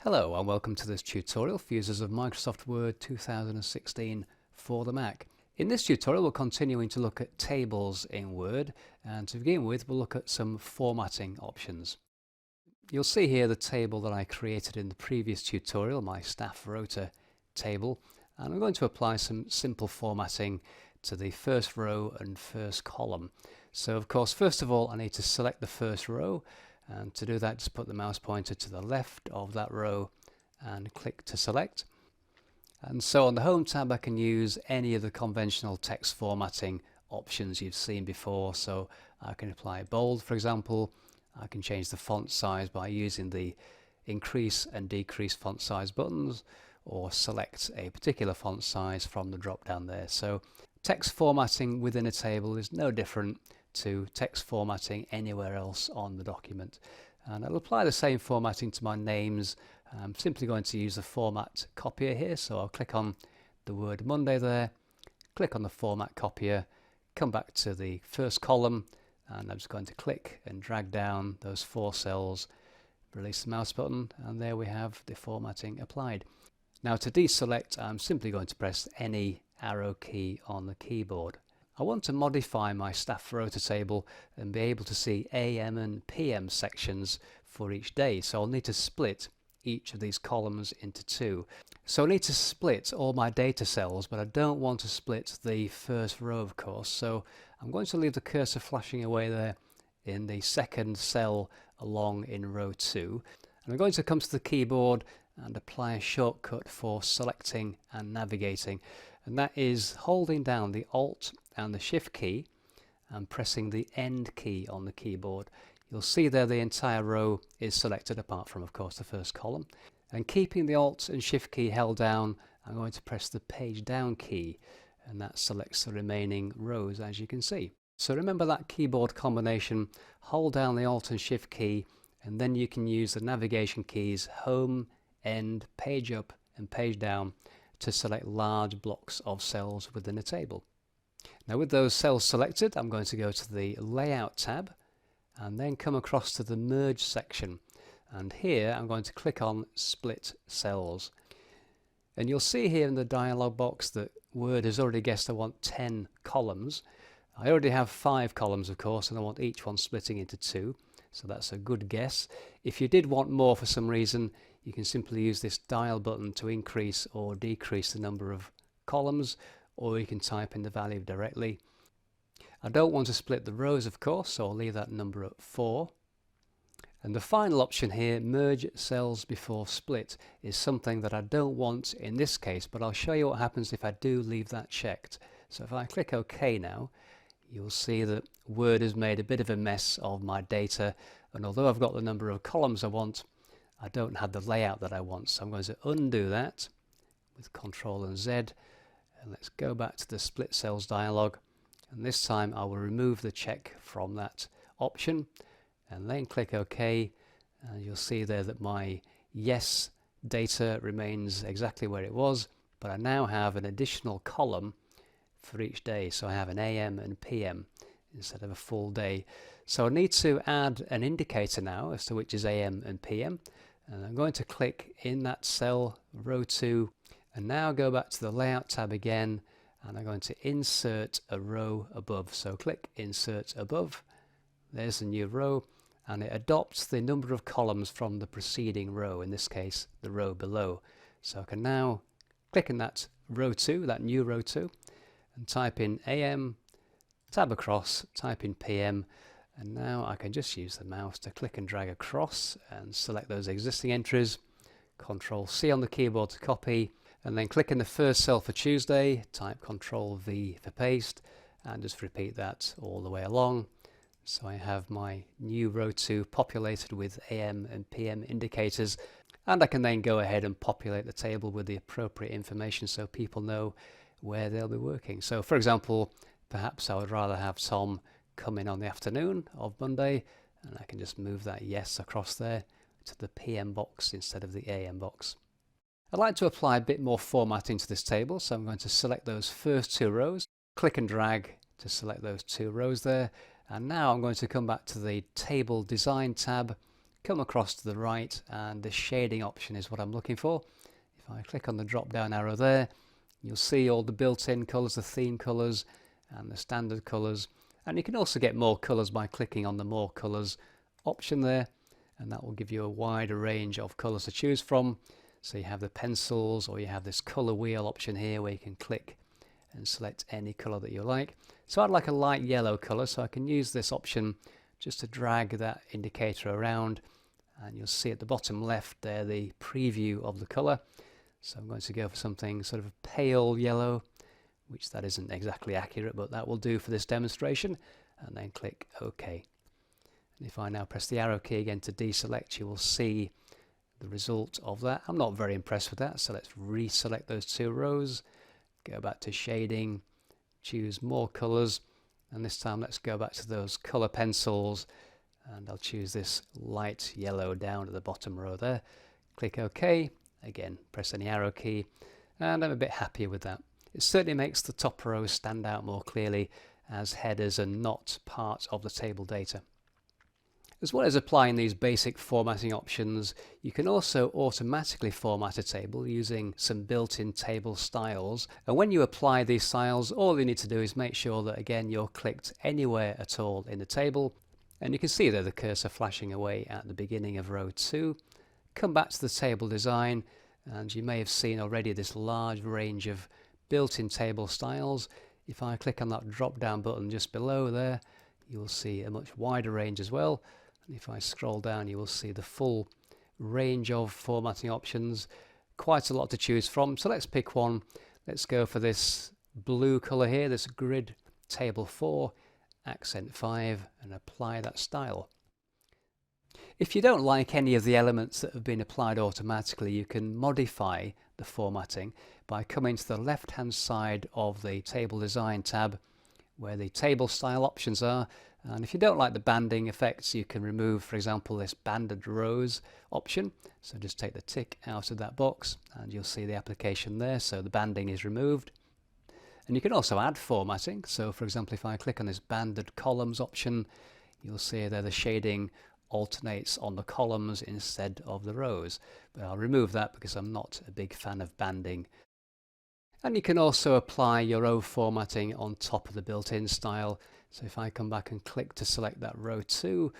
Hello and welcome to this tutorial for users of Microsoft Word 2016 for the Mac. In this tutorial we're continuing to look at tables in Word, and to begin with we'll look at some formatting options. You'll see here the table that I created in the previous tutorial, my staff rota table, and I'm going to apply some simple formatting to the first row and first column. So of course first of all I need to select the first row, and to do that just put the mouse pointer to the left of that row and click to select. And so on the Home tab I can use any of the conventional text formatting options you've seen before. So I can apply bold, for example. I can change the font size by using the increase and decrease font size buttons, or select a particular font size from the drop down there. So text formatting within a table is no different to text formatting anywhere else on the document, and I'll apply the same formatting to my names. I'm simply going to use the format copier here, so I'll click on the word Monday there, click on the format copier, come back to the first column, and I'm just going to click and drag down those 4 cells, release the mouse button, and there we have the formatting applied. Now to deselect I'm simply going to press any arrow key on the keyboard. I want to modify my staff rota table and be able to see AM and PM sections for each day, so I'll need to split each of these columns into 2. So I need to split all my data cells, but I don't want to split the first row of course, so I'm going to leave the cursor flashing away there in the second cell along in row 2, and I'm going to come to the keyboard and apply a shortcut for selecting and navigating, and that is holding down the Alt and the Shift key and pressing the End key on the keyboard. You'll see there the entire row is selected apart from of course the first column, and keeping the Alt and Shift key held down I'm going to press the Page Down key, and that selects the remaining rows as you can see. So remember that keyboard combination: hold down the Alt and Shift key, and then you can use the navigation keys Home, End, Page Up and Page Down to select large blocks of cells within a table. Now with those cells selected I'm going to go to the Layout tab and then come across to the Merge section, and here I'm going to click on Split Cells, and you'll see here in the dialog box that Word has already guessed I want 10 columns. I already have 5 columns of course, and I want each one splitting into 2, so that's a good guess. If you did want more for some reason, you can simply use this dial button to increase or decrease the number of columns, or you can type in the value directly. I don't want to split the rows of course, so I'll leave that number at 4. And the final option here, Merge Cells Before Split, is something that I don't want in this case, but I'll show you what happens if I do leave that checked. So if I click OK now, you'll see that Word has made a bit of a mess of my data, and although I've got the number of columns I want, I don't have the layout that I want. So I'm going to undo that with Ctrl and Z, and let's go back to the Split Cells dialog, and this time I will remove the check from that option and then click OK, and you'll see there that my yes data remains exactly where it was, but I now have an additional column for each day, so I have an AM and PM instead of a full day. So I need to add an indicator now as to which is AM and PM, and I'm going to click in that cell, row 2, and now go back to the Layout tab again, and I'm going to insert a row above. So click Insert Above, there's the new row, and it adopts the number of columns from the preceding row, in this case the row below. So I can now click in that row 2, that new row 2, and type in AM, tab across, type in PM, and now I can just use the mouse to click and drag across and select those existing entries. Ctrl C on the keyboard to copy, and then click in the first cell for Tuesday, type Ctrl V for paste, and just repeat that all the way along. So I have my new row 2 populated with AM and PM indicators, and I can then go ahead and populate the table with the appropriate information so people know where they'll be working. So for example, perhaps I would rather have Tom come in on the afternoon of Monday, and I can just move that yes across there to the PM box instead of the AM box. I'd like to apply a bit more formatting to this table, so I'm going to select those first 2 rows, click and drag to select those 2 rows there, and now I'm going to come back to the Table Design tab, come across to the right, and the shading option is what I'm looking for. If I click on the drop down arrow there, you'll see all the built-in colours, the theme colours and the standard colours, and you can also get more colours by clicking on the more colours option there, and that will give you a wider range of colours to choose from. So you have the pencils, or you have this colour wheel option here where you can click and select any colour that you like. So I'd like a light yellow colour, so I can use this option just to drag that indicator around, and you'll see at the bottom left there the preview of the colour. So I'm going to go for something sort of pale yellow, which that isn't exactly accurate, but that will do for this demonstration, and then click OK. And if I now press the arrow key again to deselect, you will see the result of that. I'm not very impressed with that, so let's reselect those two rows, go back to shading, choose more colours, and this time let's go back to those colour pencils, and I'll choose this light yellow down at the bottom row there. Click OK, again press any arrow key, and I'm a bit happier with that. It certainly makes the top rows stand out more clearly as headers and not part of the table data. As well as applying these basic formatting options, you can also automatically format a table using some built-in table styles. And when you apply these styles, all you need to do is make sure that again you're clicked anywhere at all in the table. And you can see there the cursor flashing away at the beginning of row 2. Come back to the table design, and you may have seen already this large range of built-in table styles. If I click on that drop down button just below there, you will see a much wider range as well. And if I scroll down, you will see the full range of formatting options. Quite a lot to choose from, so let's pick one. Let's go for this blue colour here, this grid table 4, accent 5, and apply that style. If you don't like any of the elements that have been applied automatically, you can modify the formatting by coming to the left hand side of the table design tab where the table style options are. And if you don't like the banding effects, you can remove, for example, this banded rows option. So just take the tick out of that box and you'll see the application there. So the banding is removed. And you can also add formatting. So for example, if I click on this banded columns option, you'll see there the shading alternates on the columns instead of the rows. But I'll remove that because I'm not a big fan of banding. And you can also apply your own formatting on top of the built-in style. So if I come back and click to select that row 2,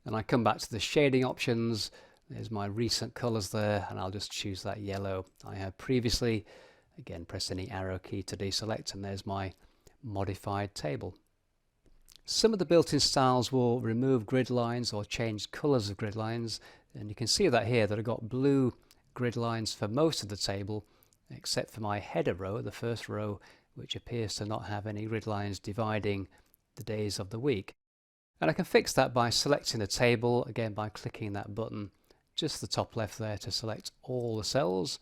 and I come back to the shading options, there's my recent colours there, and I'll just choose that yellow I had previously. Again, press any arrow key to deselect, and there's my modified table. Some of the built-in styles will remove grid lines or change colours of grid lines, and you can see that here that I've got blue grid lines for most of the table, except for my header row, the first row, which appears to not have any grid lines dividing the days of the week. And I can fix that by selecting the table, again by clicking that button just the top left there to select all the cells,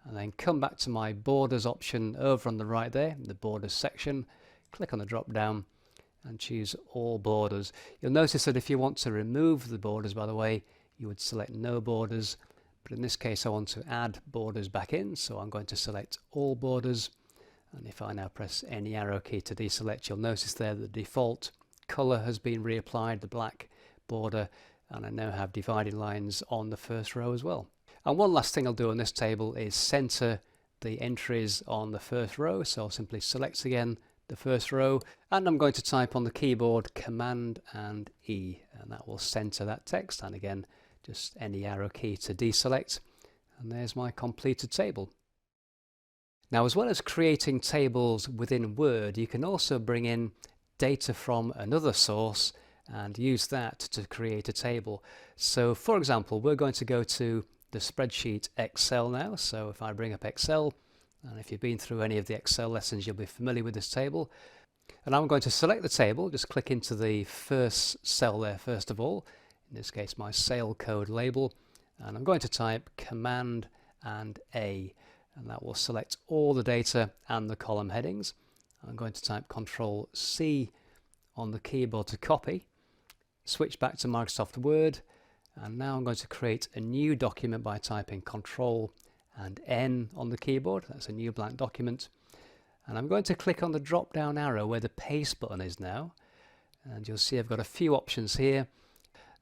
and then come back to my borders option over on the right there, in the borders section, click on the drop down and choose all borders. You'll notice that if you want to remove the borders, by the way, you would select no borders, but in this case I want to add borders back in, so I'm going to select all borders. And if I now press any arrow key to deselect, you'll notice there that the default colour has been reapplied, the black border, and I now have dividing lines on the first row as well. And one last thing I'll do on this table is centre the entries on the first row, so I'll simply select again the first row, and I'm going to type on the keyboard Command and E, and that will centre that text, and again just any arrow key to deselect, and there's my completed table. Now, as well as creating tables within Word, you can also bring in data from another source and use that to create a table. So for example, we're going to go to the spreadsheet Excel now. So if I bring up Excel, and if you've been through any of the Excel lessons, you'll be familiar with this table. And I'm going to select the table, just click into the first cell there first of all, in this case my sale code label, and I'm going to type Command and A. And that will select all the data and the column headings. I'm going to type Control C on the keyboard to copy, switch back to Microsoft Word, and now I'm going to create a new document by typing Control and N on the keyboard. That's a new blank document, and I'm going to click on the drop down arrow where the paste button is now, and you'll see I've got a few options here.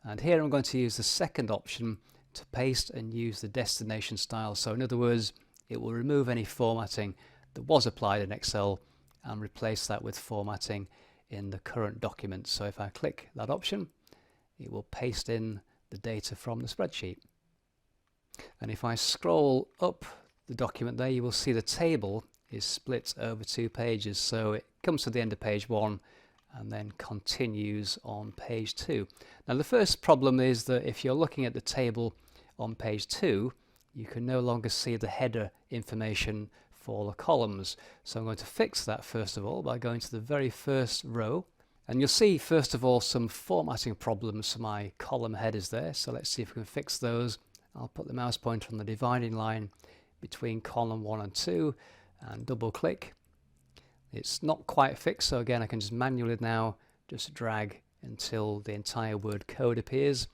And here I'm going to use the second option to paste and use the destination style. So in other words, it will remove any formatting that was applied in Excel and replace that with formatting in the current document. So if I click that option, it will paste in the data from the spreadsheet. And if I scroll up the document there, you will see the table is split over 2 pages. So it comes to the end of page 1 and then continues on page 2. Now the first problem is that if you're looking at the table on page 2, you can no longer see the header information for the columns. So I'm going to fix that first of all by going to the very first row. And you'll see first of all some formatting problems for my column headers there. So let's see if we can fix those. I'll put the mouse pointer on the dividing line between column 1 and 2 and double click. It's not quite fixed, so again I can just manually now just drag until the entire word code appears.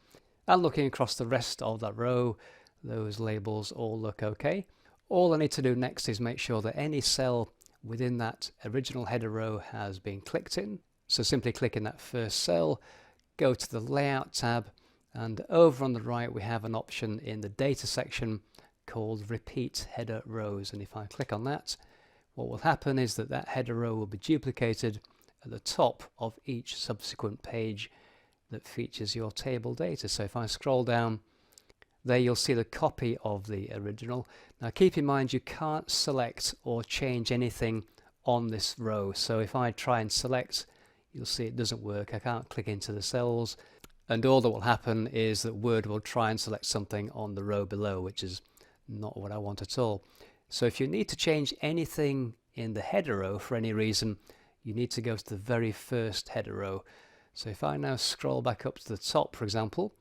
And looking across the rest of that row, those labels all look okay. All I need to do next is make sure that any cell within that original header row has been clicked in. So simply click in that first cell, go to the Layout tab, and over on the right we have an option in the Data section called Repeat Header Rows. And if I click on that, what will happen is that that header row will be duplicated at the top of each subsequent page that features your table data. So if I scroll down, there you'll see the copy of the original. Now keep in mind you can't select or change anything on this row. So if I try and select, you'll see it doesn't work. I can't click into the cells, and all that will happen is that Word will try and select something on the row below, which is not what I want at all. So if you need to change anything in the header row for any reason, you need to go to the very first header row. So if I now scroll back up to the top, for example,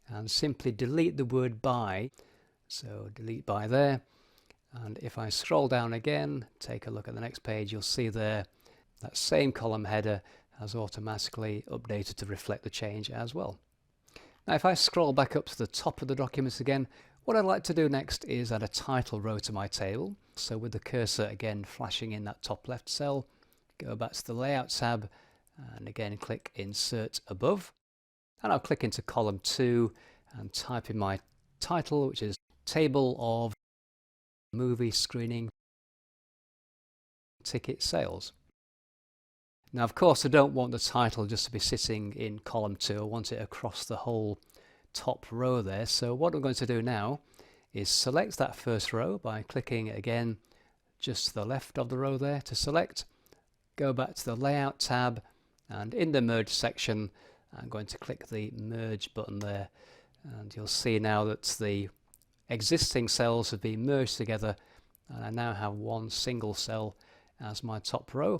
and simply delete the word by, so delete by there, and if I scroll down again, take a look at the next page, you'll see there that same column header has automatically updated to reflect the change as well. Now if I scroll back up to the top of the document again, what I'd like to do next is add a title row to my table. So with the cursor again flashing in that top left cell, go back to the Layout tab and again click Insert Above. And I'll click into column 2 and type in my title, which is Table of Movie Screening Ticket Sales. Now of course I don't want the title just to be sitting in column 2, I want it across the whole top row there. So what I'm going to do now is select that first row by clicking again just to the left of the row there to select, go back to the Layout tab, and in the Merge section I'm going to click the Merge button there, and you'll see now that the existing cells have been merged together and I now have one single cell as my top row.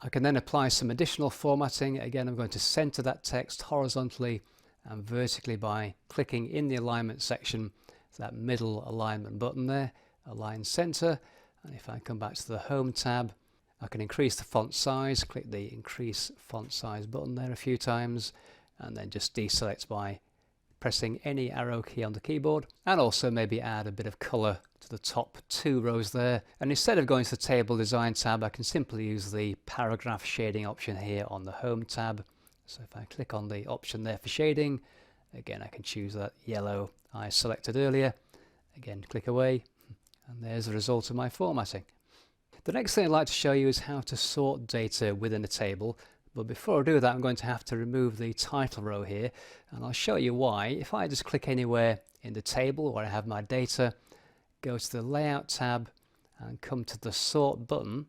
I can then apply some additional formatting. Again, I'm going to center that text horizontally and vertically by clicking in the alignment section, that middle alignment button there, align center. And if I come back to the Home tab, I can increase the font size, click the Increase Font Size button there a few times, and then just deselect by pressing any arrow key on the keyboard, and also maybe add a bit of color to the top 2 rows there. And instead of going to the Table Design tab, I can simply use the paragraph shading option here on the Home tab. So if I click on the option there for shading, again I can choose that yellow I selected earlier, again click away, and there's the result of my formatting. The next thing I'd like to show you is how to sort data within a table, but before I do that I'm going to have to remove the title row here, and I'll show you why. If I just click anywhere in the table where I have my data, go to the Layout tab and come to the Sort button,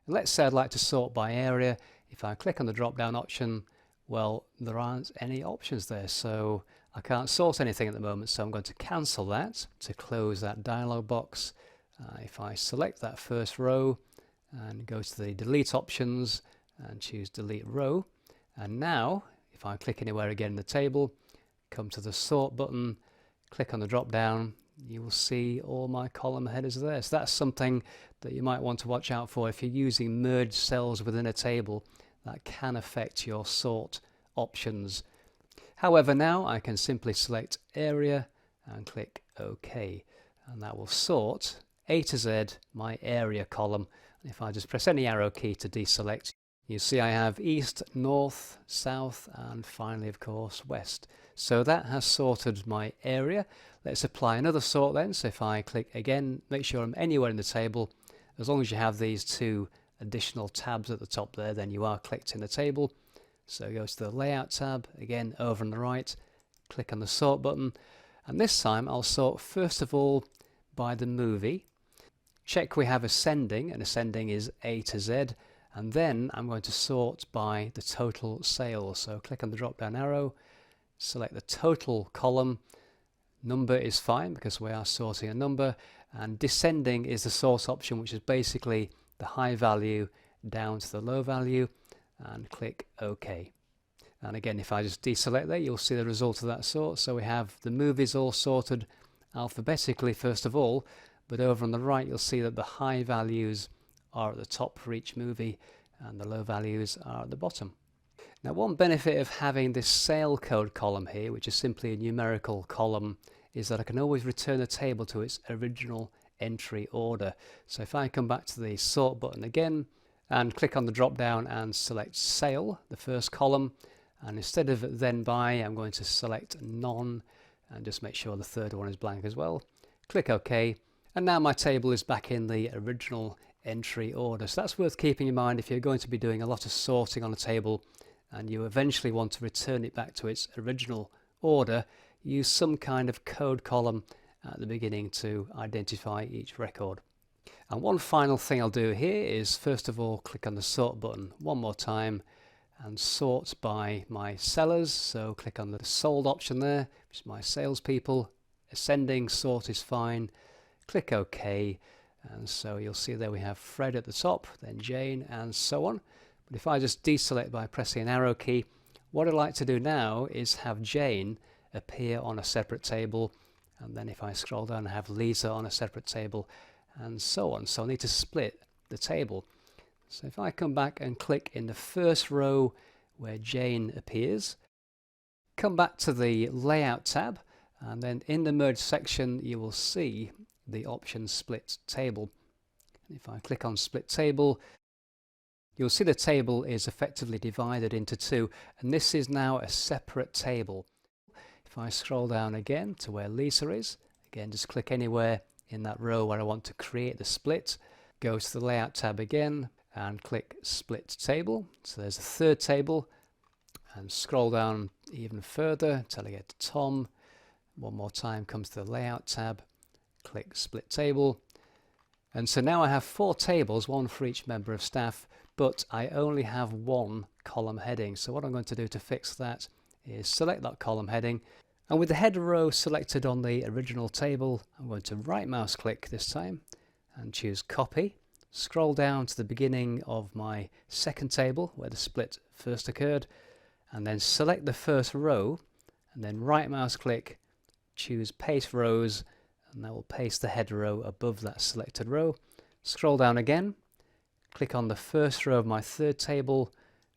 and let's say I'd like to sort by area. If I click on the drop down option, well, there aren't any options there, so I can't sort anything at the moment, so I'm going to cancel that to close that dialog box. If I select that first row and go to the delete options and choose delete row, and now if I click anywhere again in the table, come to the Sort button, click on the drop down, you will see all my column headers there. So that's something that you might want to watch out for if you're using merged cells within a table. That can affect your sort options. However, now I can simply select area and click OK, and that will sort A to Z my area column. And if I just press any arrow key to deselect, You see I have east, north, south, and finally of course west. So that has sorted my area. Let's apply another sort then. So if I click again, make sure I'm anywhere in the table. As long as you have these two additional tabs at the top there, then you are clicked in the table. So go to the layout tab, again over on the right, click on the sort button, and this time I'll sort first of all by the movie. Check we have ascending, and ascending is A to Z, and then I'm going to sort by the total sales. So click on the drop down arrow, select the total column. Number is fine because we are sorting a number, and descending is the sort option, which is basically the high value down to the low value, and click OK. And again, if I just deselect there, you'll see the result of that sort. So we have the movies all sorted alphabetically first of all, but over on the right you'll see that the high values are at the top for each movie and the low values are at the bottom. Now, one benefit of having this sale code column here, which is simply a numerical column, is that I can always return a table to its original entry order. So if I come back to the sort button again and click on the drop down and select sale, the first column, and instead of then by, I'm going to select none and just make sure the third one is blank as well. Click OK, and now my table is back in the original entry order. So that's worth keeping in mind if you're going to be doing a lot of sorting on a table and you eventually want to return it back to its original order. Use some kind of code column at the beginning to identify each record. And one final thing I'll do here is first of all click on the sort button one more time and sort by my sellers. So click on the sold option there, which is my salespeople. Ascending sort is fine. Click OK, and so you'll see there we have Fred at the top, then Jane, and so on. But if I just deselect by pressing an arrow key, what I'd like to do now is have Jane appear on a separate table, and then if I scroll down I have Lisa on a separate table, and so on. So I need to split the table. So if I come back and click in the first row where Jane appears, come back to the layout tab, and then in the merge section you will see the option split table. And if I click on split table, you'll see the table is effectively divided into two, and this is now a separate table. If I scroll down again to where Lisa is, again just click anywhere in that row where I want to create the split, go to the layout tab again and click split table. So there's a third table, and scroll down even further until I get to Tom. One more time, come to the layout tab, click split table, and so now I have four tables, one for each member of staff, but I only have one column heading. So what I'm going to do to fix that is select that column heading, and with the header row selected on the original table, I'm going to right mouse click this time and choose copy. Scroll down to the beginning of my second table where the split first occurred, and then select the first row and then right mouse click, choose paste rows, and that will paste the header row above that selected row. Scroll down again, click on the first row of my third table,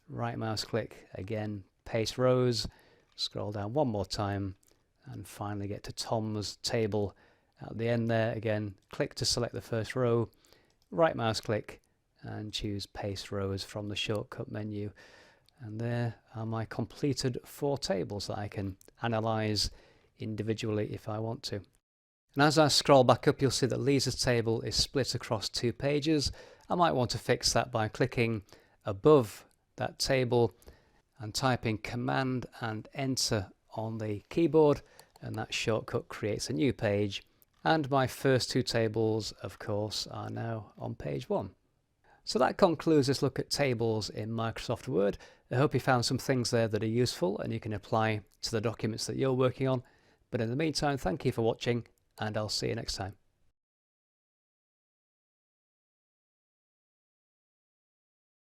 right mouse click, again paste rows, scroll down one more time, and finally get to Tom's table at the end there. Again, click to select the first row, right mouse click, and choose paste rows from the shortcut menu. And there are my completed four tables that I can analyze individually if I want to. And as I scroll back up, you'll see that Lisa's table is split across two pages. I might want to fix that by clicking above that table and typing Command and Enter on the keyboard, and that shortcut creates a new page. And my first two tables, of course, are now on page one. So that concludes this look at tables in Microsoft Word. I hope you found some things there that are useful and you can apply to the documents that you're working on. But in the meantime, thank you for watching, and I'll see you next time.